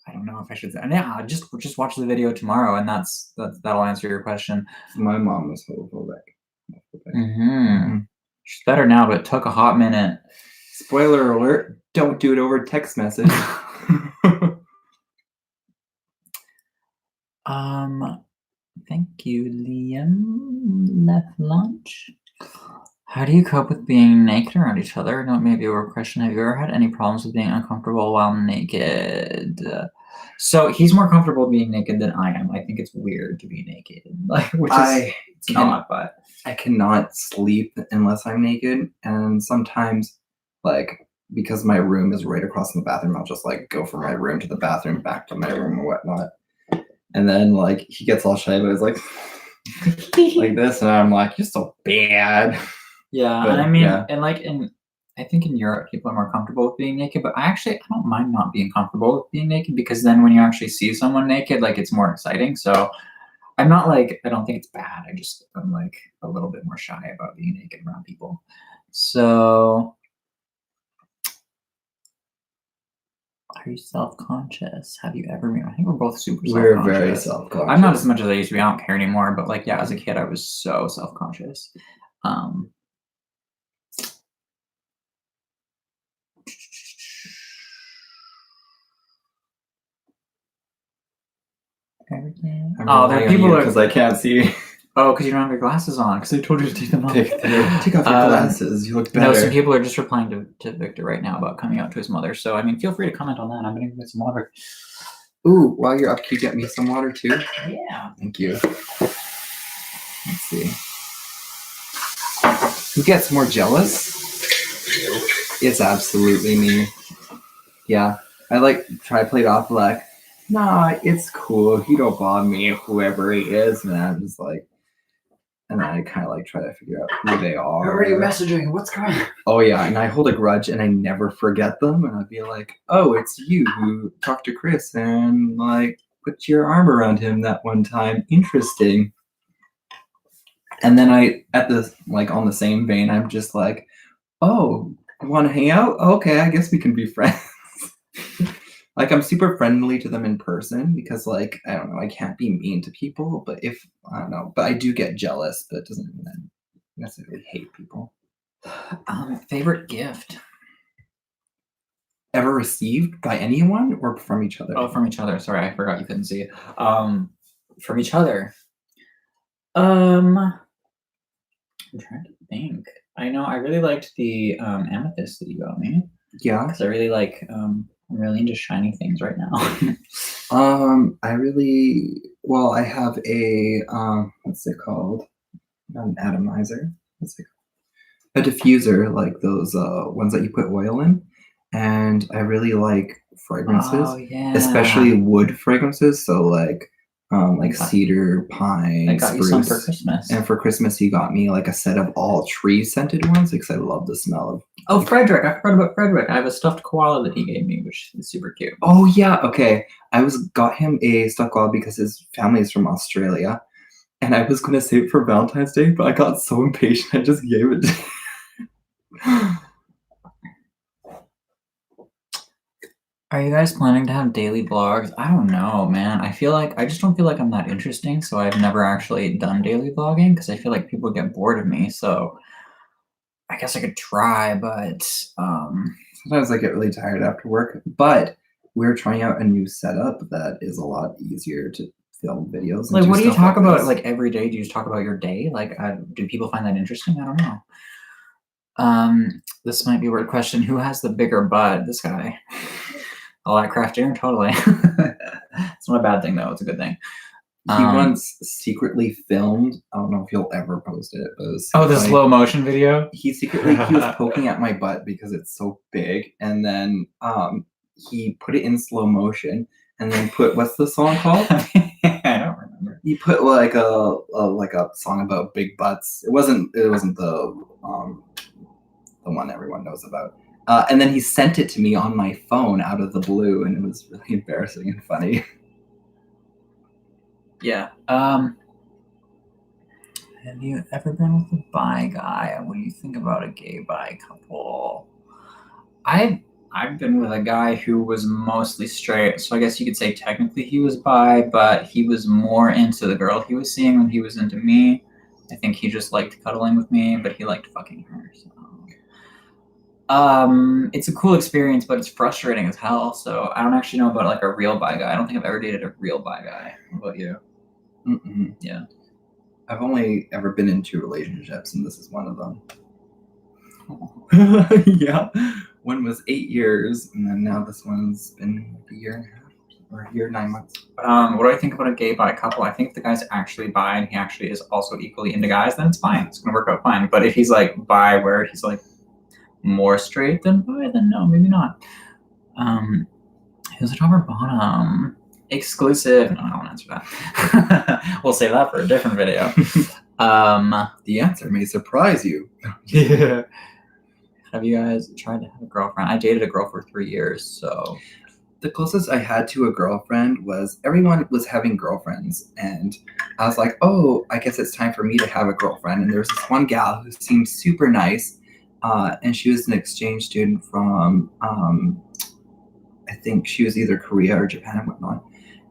I don't know if I should yeah, just watch the video tomorrow and that'll answer your question. My mom was homophobic. She's better now, but it took a hot minute. Spoiler alert, don't do it over text message. Thank you, Liam. Left lunch. How do you cope with being naked around each other? No, maybe a question. Have you ever had any problems with being uncomfortable while naked? So he's more comfortable being naked than I am. I think it's weird to be naked, like it's not. But I cannot sleep unless I'm naked, and sometimes, like because my room is right across from the bathroom, I'll just like go from my room to the bathroom, back to my room or whatnot. And then like he gets all shy, but he's like like this, and I'm like, you're so bad. Yeah, But, and I mean, yeah. and like I think in Europe people are more comfortable with being naked, but I don't mind not being comfortable with being naked because then when you actually see someone naked, like it's more exciting. So I'm not like I don't think it's bad. I'm like a little bit more shy about being naked around people. So are you self-conscious? Have you ever been? I think we're both super self-conscious. We're very self-conscious. I'm not as much as I used to be. I don't care anymore. But like, yeah, as a kid, I was so self-conscious. Everything. Oh, there are people because I can't see. Oh, because you don't have your glasses on. Because I told you to take them off. Take off your glasses. You look better. No, some people are just replying to Victor right now about coming out to his mother. So, I mean, feel free to comment on that. I'm going to get some water. Ooh, while you're up, can you get me some water too? Yeah. Thank you. Let's see. Who gets more jealous? It's absolutely me. Yeah. I like try to play it off like, nah, it's cool. He don't bother me, whoever he is. And I'm just like, and then I kind of like try to figure out who they are. Who are you messaging? What's going on? Oh yeah, and I hold a grudge and I never forget them. And I'd be like, oh, it's you who talked to Chris and like put your arm around him that one time. Interesting. And then on the same vein, I'm just like, oh, you want to hang out? Okay, I guess we can be friends. Like I'm super friendly to them in person because like, I don't know, I can't be mean to people, but I don't know, but I do get jealous, but it doesn't mean I necessarily hate people. Favorite gift? Ever received by anyone or from each other? Oh, from each other. Sorry, I forgot you couldn't see. From each other. I'm trying to think. I know I really liked the amethyst that you got me. Yeah. Because I really like I'm really into shiny things right now. I have a what's it called? Not an atomizer. What's it called? A diffuser, like those ones that you put oil in. And I really like fragrances. Oh yeah. Especially wood fragrances. So like cedar, pine, I got spruce. you some for Christmas. And for Christmas, he got me like a set of all tree scented ones because I love the smell of. Oh, Frederick! I forgot about Frederick. I have a stuffed koala that he gave me, which is super cute. Oh yeah, okay. I got him a stuffed koala because his family is from Australia, and I was gonna save it for Valentine's Day, but I got so impatient I just gave it. Are you guys planning to have daily vlogs? I don't know, man. I just don't feel like I'm that interesting, so I've never actually done daily vlogging because I feel like people get bored of me. So I guess I could try, but sometimes I get really tired after work. But we're trying out a new setup that is a lot easier to film videos. Like, what do you talk about? Like every day, do you just talk about your day? Like, do people find that interesting? I don't know. This might be a weird question. Who has the bigger butt? This guy. All that craft dinner, totally. It's not a bad thing though. It's a good thing. He once secretly filmed. I don't know if he'll ever post it. But it was the slow motion video. He was poking at my butt because it's so big, and then he put it in slow motion, and then put what's the song called? I don't remember. He put like a song about big butts. It wasn't the one everyone knows about. And then he sent it to me on my phone out of the blue, and it was really embarrassing and funny. Yeah. Have you ever been with a bi guy? What do you think about a gay bi couple? I've been with a guy who was mostly straight, so I guess you could say technically he was bi, but he was more into the girl he was seeing than he was into me. I think he just liked cuddling with me, but he liked fucking her. So. It's a cool experience, but it's frustrating as hell. So I don't actually know about like a real bi guy. I don't think I've ever dated a real bi guy. What about you? Mm-mm. Yeah. I've only ever been in 2 relationships, and this is one of them. Oh. Yeah. One was 8 years, and then now this one's been a year and a half, or a year, 9 months. What do I think about a gay bi couple? I think if the guy's actually bi and he actually is also equally into guys, then it's fine. It's gonna work out fine. But if he's like bi where he's like more straight than bi, then no, maybe not. Who's a top or bottom? Exclusive. No, I won't answer that. We'll save that for a different video. The answer may surprise you. Yeah. Have you guys tried to have a girlfriend? I dated a girl for 3 years, so. The closest I had to a girlfriend was everyone was having girlfriends, and I was like, oh, I guess it's time for me to have a girlfriend. And there was this one gal who seemed super nice, and she was an exchange student from, I think she was either Korea or Japan and whatnot.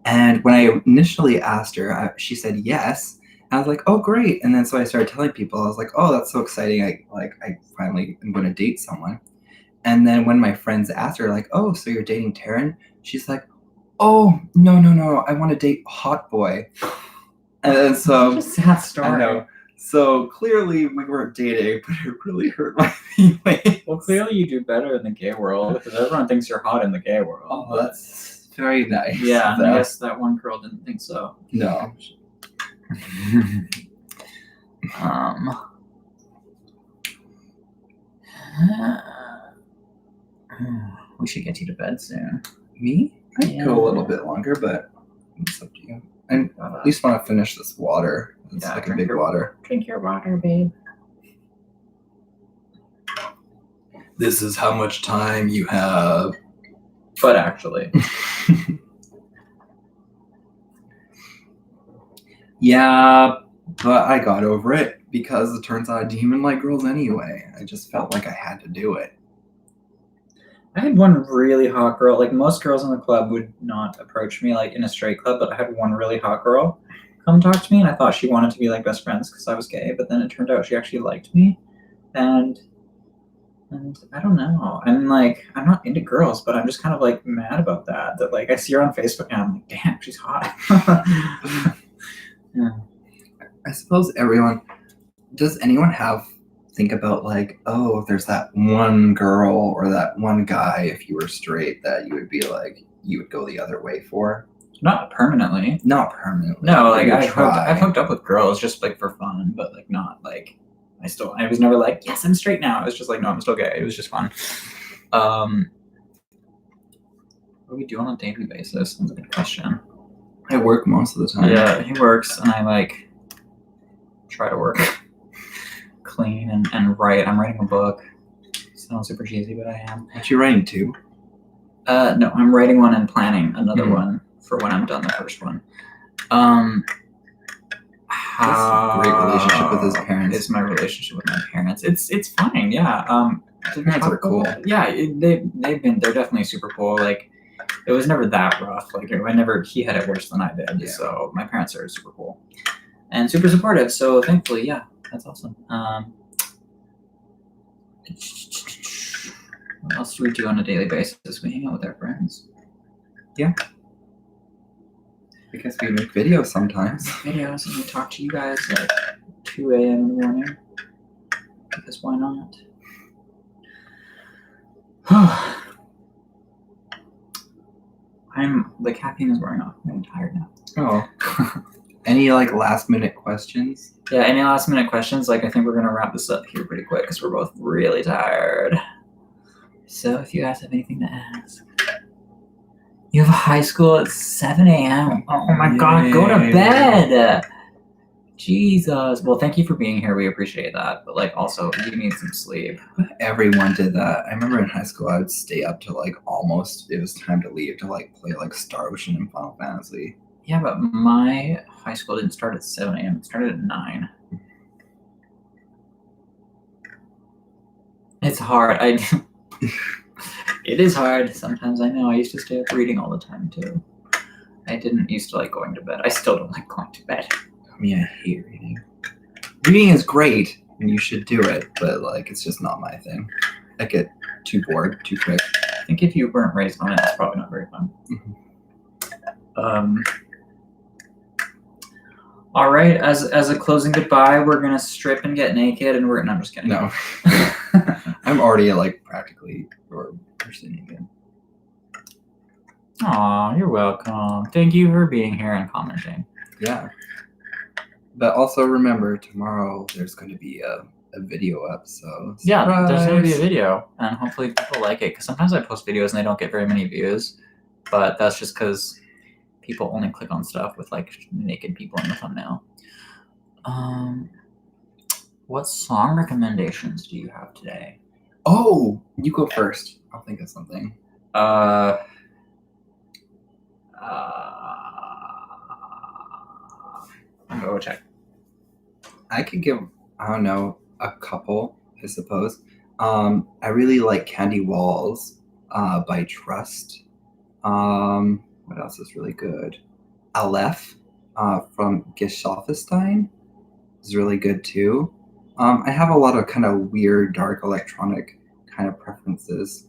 And when I initially asked her, she said yes. I was like, oh, great. And then so I started telling people, I was like, oh, that's so exciting. I finally am going to date someone. And then when my friends asked her, like, oh, so you're dating Taryn? She's like, oh, no. I want to date hot boy. And so Such a sad story. I know. So clearly we weren't dating, but it really hurt my feelings. Well, clearly you do better in the gay world because everyone thinks you're hot in the gay world. Oh, that's very nice. Yeah, of and I them. guess that one girl didn't think so. No. We should get you to bed soon. Me? I'd Yeah. go a little bit longer, but it's up to you. I at least want to finish this water. It's Yeah, like a drink big your- water. Drink your water, babe. This is how much time you have. But actually, Yeah, but I got over it because it turns out I didn't even like girls anyway. I just felt like I had to do it. I had one really hot girl. Like most girls in the club would not approach me like in a straight club, but I had one really hot girl come talk to me, and I thought she wanted to be like best friends because I was gay. But then it turned out she actually liked me, and I don't know. I'm like, I'm not into girls, but I'm just kind of like mad about that. That like I see her on Facebook and I'm like, damn, she's hot. Yeah. I suppose does anyone think about like, oh, if there's that one girl or that one guy, if you were straight, that you would be like, you would go the other way for? Not permanently. Not permanently. No, but like you would I've hooked up with girls just like for fun, but like not like I was never like, yes, I'm straight now. I was just like, no, I'm still gay. It was just fun. What do we do on a daily basis? That's a good question. I work most of the time. Yeah, he works, and I like try to work clean and write. I'm writing a book. Sounds super cheesy, but I am. Aren't you writing too? No, I'm writing one and planning another Mhm. one for when I'm done the first one. That's a great relationship with his parents. It's my relationship with my parents. It's fine, yeah. Your parents are cool. Yeah, they're definitely super cool. Like, it was never that rough. Like, he had it worse than I did. Yeah. So my parents are super cool and super supportive. So thankfully, yeah, that's awesome. What else do we do on a daily basis? We hang out with our friends. I guess we make videos sometimes. Videos, and we talk to you guys at 2 a.m. in the morning. Because why not? The caffeine is wearing off. I'm tired now. Oh. Any like last minute questions? Yeah, any last minute questions? Like, I think we're gonna wrap this up here pretty quick because we're both really tired. So if you guys have anything to ask. You have high school at 7 a.m. Oh my God, go to bed. Jesus. Well, thank you for being here. We appreciate that. But like, also, you need some sleep. Everyone did that. I remember in high school I would stay up to like almost it was time to leave to like play like Star Ocean and Final Fantasy. Yeah, but my high school didn't start at 7 a.m. It started at 9. It's hard. It is hard. Sometimes I know. I used to stay up reading all the time too. I didn't used to like going to bed. I still don't like going to bed. I mean, I hate reading. Reading is great and you should do it, but like it's just not my thing. I get too bored too quick. I think if you weren't raised on it, it's probably not very fun. Mm-hmm. All right. As a closing goodbye, we're gonna strip and get naked, and no, I'm just kidding. No. I'm already like practically or personally naked. Aw, you're welcome. Thank you for being here and commenting. Yeah. But also remember, tomorrow there's going to be a video up, so Yeah, there's gonna be a surprise. video, and hopefully people like it. Because sometimes I post videos and they don't get very many views, but that's just because people only click on stuff with like naked people in the thumbnail. What song recommendations do you have today? Oh, you go first. I'll think of something. I'm gonna go check. I could give, I don't know, a couple, I suppose. I really like Candy Walls by Trust. What else is really good? Aleph from Geschaffenstein is really good too. I have a lot of kind of weird, dark electronic kind of preferences.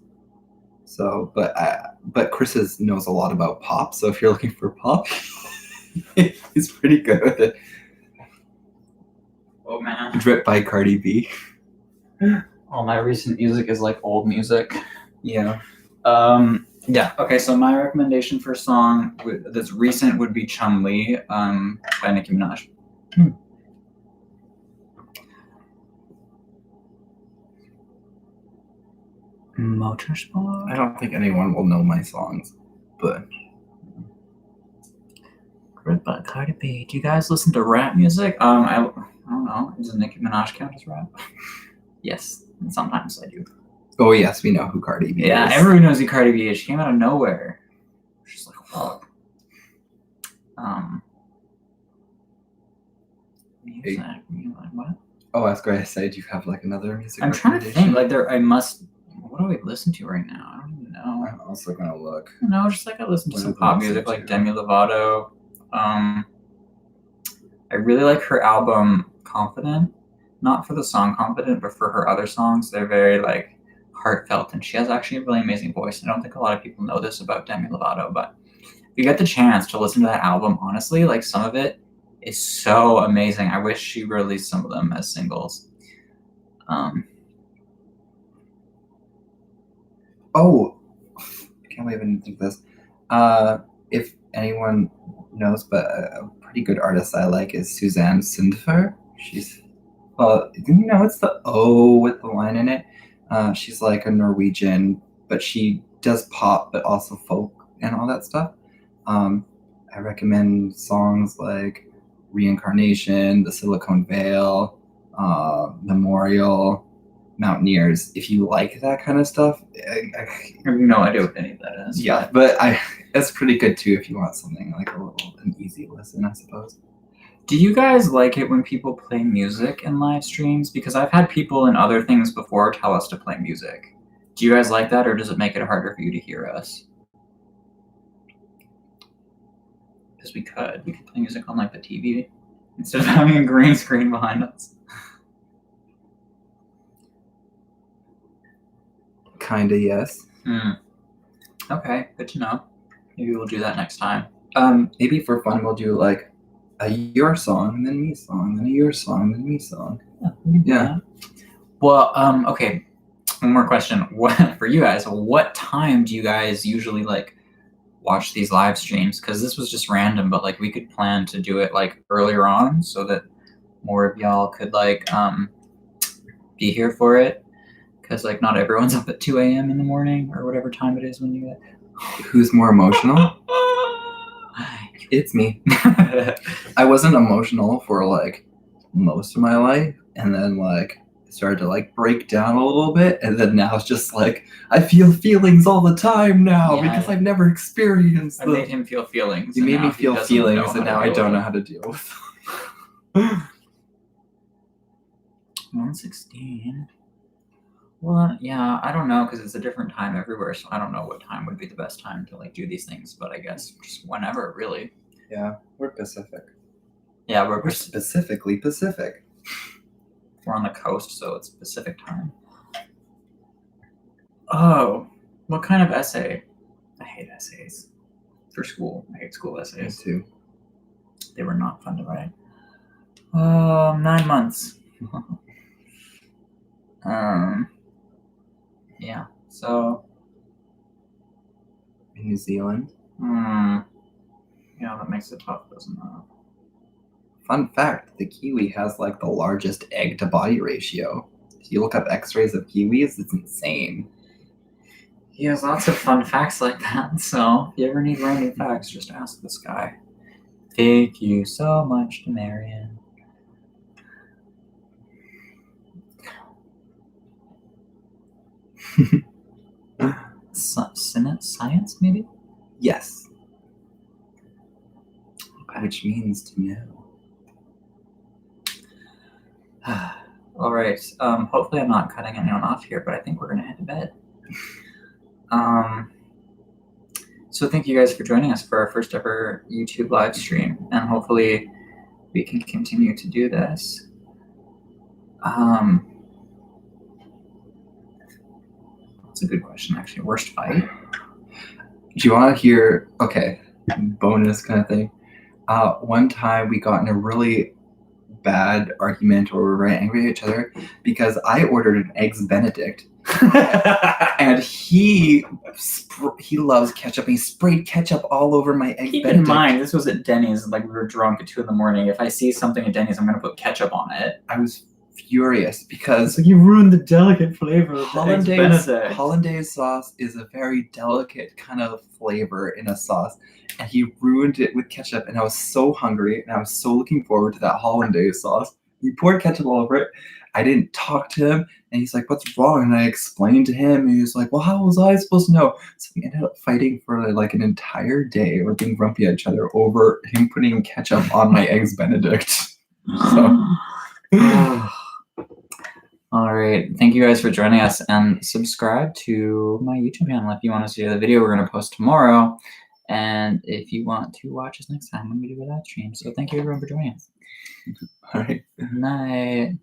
So, but Chris knows a lot about pop. So if you're looking for pop, He's pretty good with it. Oh man. Drip by Cardi B. All my recent music is like old music. Yeah. Yeah. Okay. So my recommendation for a song that's recent would be Chun Li by Nicki Minaj. Motorsport. I don't think anyone will know my songs, but Good by Cardi B. Do you guys listen to rap music? I don't know. Does Nicki Minaj count as rap? Yes. Sometimes I do. oh yes, we know who Cardi B Yeah, is. everyone knows who Cardi B is. She came out of nowhere. She's like, whoa. Music. What? Oh, I was going to say, do you have like another music? I'm trying to think. Like, I must. What do I listen to right now? I don't even know. I'm also gonna look. No, just like I listen to What some do I pop listen music, like to? Demi Lovato. I really like her album Confident. Not for the song Confident, but for her other songs. They're very like heartfelt, and she has actually a really amazing voice. I don't think a lot of people know this about Demi Lovato, but if you get the chance to listen to that album, honestly, like some of it is so amazing. I wish she released some of them as singles. Oh, I can't even think of this. If anyone knows, but a pretty good artist I like is Suzanne Sindfer. She's, well, it's the O with the line in it. She's like a Norwegian, but she does pop, but also folk and all that stuff. I recommend songs like Reincarnation, The Silicone Veil, Memorial, Mountaineers. If you like that kind of stuff, I have no idea what any of that is. yeah, but that's pretty good too if you want something like an easy listen, I suppose. Do you guys like it when people play music in live streams? Because I've had people in other things before tell us to play music. Do you guys like that, or does it make it harder for you to hear us? Because we could play music on like the TV instead of having a green screen behind us. Kinda, yes. Okay, good to know. Maybe we'll do that next time. Maybe for fun we'll do like a your song, and then me song, then a your song, then me song. Yeah. Well, okay. One more question. What for you guys? What time do you guys usually like watch these live streams? Because this was just random, but like we could plan to do it like earlier on so that more of y'all could like be here for it. Because like not everyone's up at 2 a.m. in the morning or whatever time it is when you. Who's more emotional? It's me. I wasn't emotional for like most of my life, and then like started to like break down a little bit, and then now it's just like I feel feelings all the time now because I've never experienced I them. made him feel feelings. You made me feel feelings, and now I don't know how to deal with them. 1:16. Well, yeah, I don't know because it's a different time everywhere, so I don't know what time would be the best time to like do these things. But I guess just whenever, really. Yeah, we're Pacific. Yeah, we're specifically Pacific. We're on the coast, so it's Pacific time. Oh, what kind of essay? I hate essays for school. I hate school essays. Me too. They were not fun to write. 9 months. Yeah. So. In New Zealand. Yeah, that makes it tough, doesn't it? Fun fact, the kiwi has like the largest egg to body ratio. If you look up x-rays of kiwis, it's insane. He has lots of fun facts like that, so if you ever need random facts, just ask this guy. Thank you so much, Marion. Science, maybe? Yes. Okay. Which means to know. All right. Hopefully I'm not cutting anyone off here, but I think we're going to head to bed. So thank you guys for joining us for our first ever YouTube live stream, and hopefully we can continue to do this. That's a good question, actually. Worst fight? Do you want to hear, okay, bonus kind of thing. One time we got in a really bad argument, or we were very angry at each other because I ordered an eggs Benedict, and he loves ketchup. He sprayed ketchup all over my eggs Keep Benedict. in mind, this was at Denny's. Like, we were drunk at 2 a.m. If I see something at Denny's, I'm gonna put ketchup on it. I was furious because you ruined the delicate flavor of the eggs Benedict. Hollandaise sauce is a very delicate kind of flavor in a sauce, and he ruined it with ketchup. And I was so hungry, and I was so looking forward to that Hollandaise sauce. He poured ketchup all over it. I didn't talk to him, and he's like, "What's wrong?" And I explained to him, and he was like, "Well, how was I supposed to know?" So we ended up fighting for like an entire day. We're being grumpy at each other over him putting ketchup on my eggs Benedict. So. All right. Thank you guys for joining us, and subscribe to my YouTube channel if you want to see the video we're going to post tomorrow. And if you want to watch us next time when we do a live stream. So thank you everyone for joining us. All right. Good night.